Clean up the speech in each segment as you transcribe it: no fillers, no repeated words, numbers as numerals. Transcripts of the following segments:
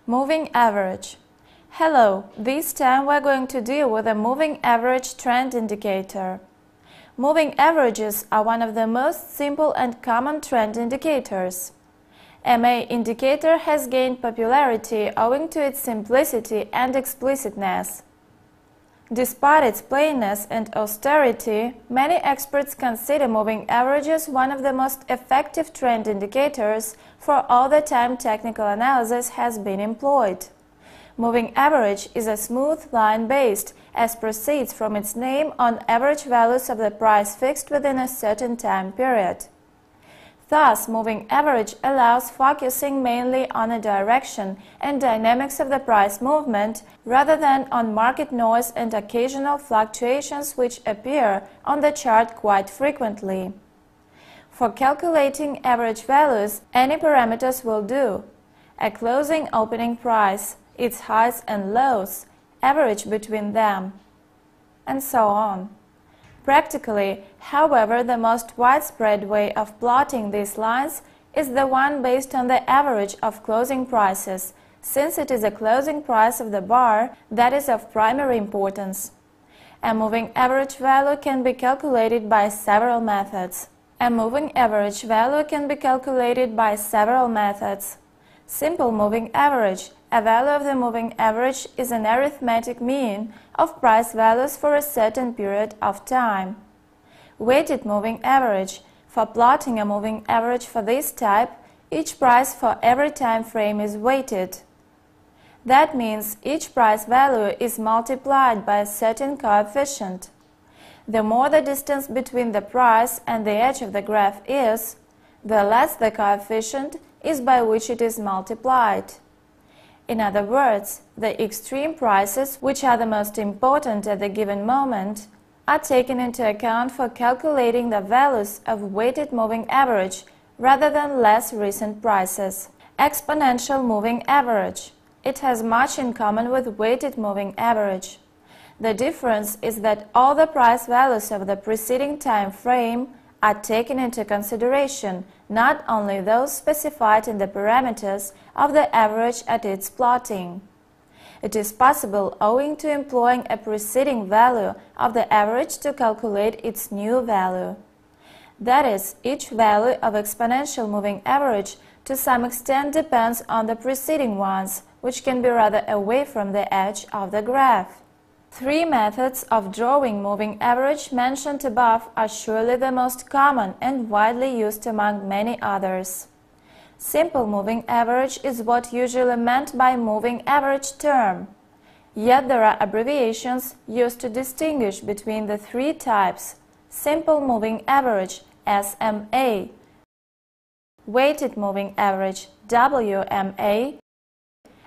Moving average. Hello, this time we're going to deal with a moving average trend indicator. Moving averages are one of the most simple and common trend indicators. MA indicator has gained popularity owing to its simplicity and explicitness. Despite its plainness and austerity, many experts consider moving averages one of the most effective trend indicators for all the time technical analysis has been employed. Moving average is a smooth line based, as proceeds from its name, on average values of the price fixed within a certain time period. Thus, moving average allows focusing mainly on the direction and dynamics of the price movement rather than on market noise and occasional fluctuations which appear on the chart quite frequently. For calculating average values, any parameters will do: a closing opening price, its highs and lows, average between them, and so on. Practically, however, the most widespread way of plotting these lines is the one based on the average of closing prices, since it is the closing price of the bar that is of primary importance. A moving average value can be calculated by several methods. Simple moving average. A value of the moving average is an arithmetic mean of price values for a certain period of time. Weighted moving average. For plotting a moving average for this type, each price for every time frame is weighted. That means each price value is multiplied by a certain coefficient. The more the distance between the price and the edge of the graph is, the less the coefficient is by which it is multiplied. In other words, the extreme prices, which are the most important at the given moment, are taken into account for calculating the values of weighted moving average rather than less recent prices. Exponential moving average. It has much in common with weighted moving average. The difference is that all the price values of the preceding time frame are taken into consideration, not only those specified in the parameters of the average at its plotting. It is possible, owing to employing a preceding value of the average, to calculate its new value. That is, each value of exponential moving average to some extent depends on the preceding ones, which can be rather away from the edge of the graph. Three methods of drawing moving average mentioned above are surely the most common and widely used among many others. Simple moving average is what usually meant by moving average term. Yet there are abbreviations used to distinguish between the three types: simple moving average SMA, weighted moving average WMA,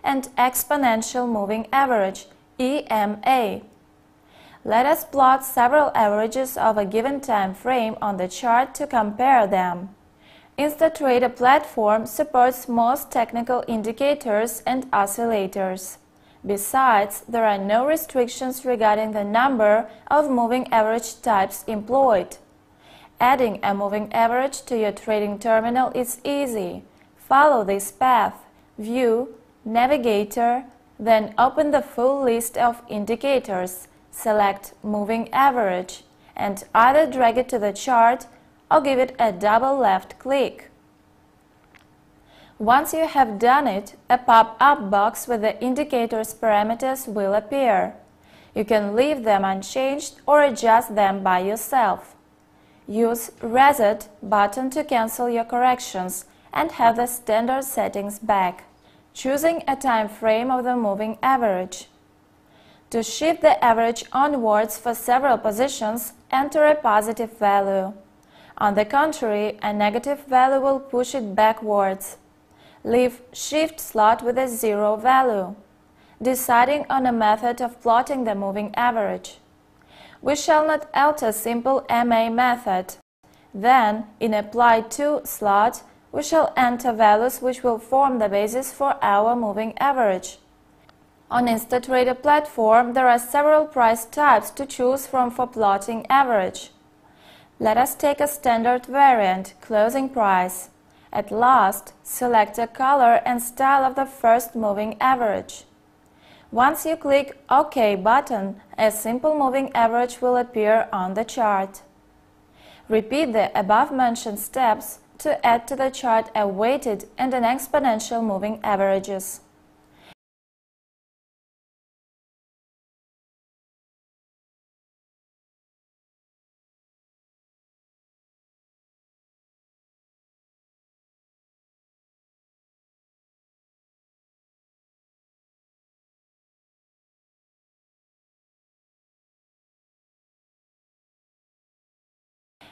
and exponential moving average EMA. Let us plot several averages of a given time frame on the chart to compare them. Instatrader platform supports most technical indicators and oscillators. Besides, there are no restrictions regarding the number of moving average types employed. Adding a moving average to your trading terminal is easy. Follow this path: View, Navigator, then open the full list of indicators, select Moving Average, and either drag it to the chart or give it a double left click. Once you have done it, a pop-up box with the indicator's parameters will appear. You can leave them unchanged or adjust them by yourself. Use Reset button to cancel your corrections and have the standard settings back, choosing a time frame of the moving average. To shift the average onwards for several positions, enter a positive value. On the contrary, a negative value will push it backwards. Leave Shift slot with a 0 value. Deciding on a method of plotting the moving average. We shall not alter simple MA method. Then, in Apply To slot, we shall enter values which will form the basis for our moving average. On Instatrader platform, there are several price types to choose from for plotting average. Let us take a standard variant, closing price. At last, select a color and style of the first moving average. Once you click OK button, a simple moving average will appear on the chart. Repeat the above-mentioned steps to add to the chart a weighted and an exponential moving averages.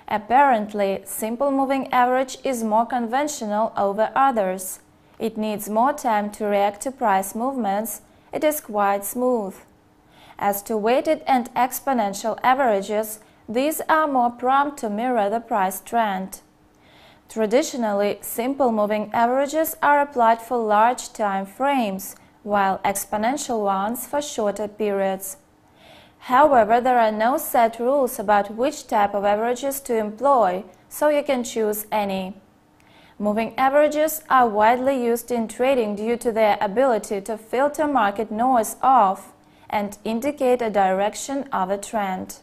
Apparently, simple moving average is more conventional over others. It needs more time to react to price movements. It is quite smooth. As to weighted and exponential averages, these are more prompt to mirror the price trend. Traditionally, simple moving averages are applied for large time frames, while exponential ones for shorter periods. However, there are no set rules about which type of averages to employ, so you can choose any. Moving averages are widely used in trading due to their ability to filter market noise off and indicate a direction of a trend.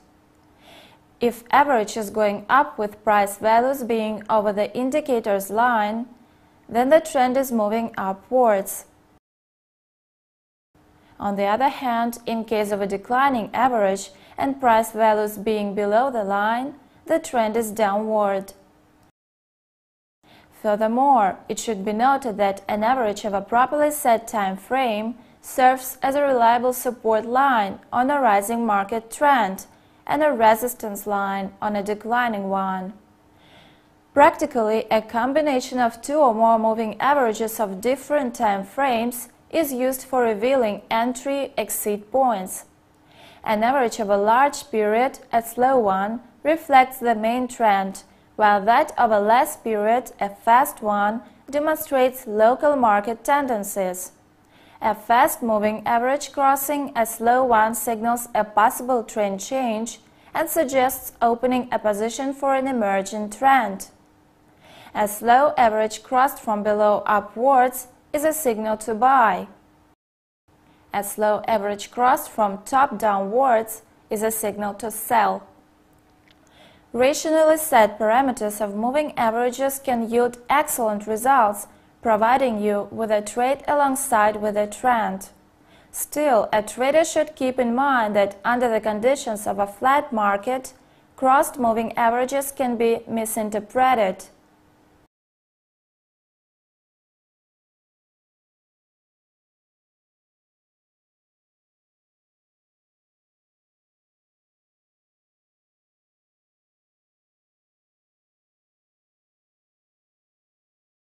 If average is going up with price values being over the indicator's line, then the trend is moving upwards. On the other hand, in case of a declining average and price values being below the line, the trend is downward. Furthermore, it should be noted that an average of a properly set time frame serves as a reliable support line on a rising market trend and a resistance line on a declining one. Practically, a combination of two or more moving averages of different time frames is used for revealing entry-exit points. An average of a large period, a slow one, reflects the main trend, while that of a less period, a fast one, demonstrates local market tendencies. A fast-moving average crossing a slow one signals a possible trend change and suggests opening a position for an emerging trend. A slow average crossed from below upwards is a signal to buy. A slow average crossed from top downwards is a signal to sell. Rationally set parameters of moving averages can yield excellent results, providing you with a trade alongside with a trend. Still, a trader should keep in mind that under the conditions of a flat market, crossed moving averages can be misinterpreted.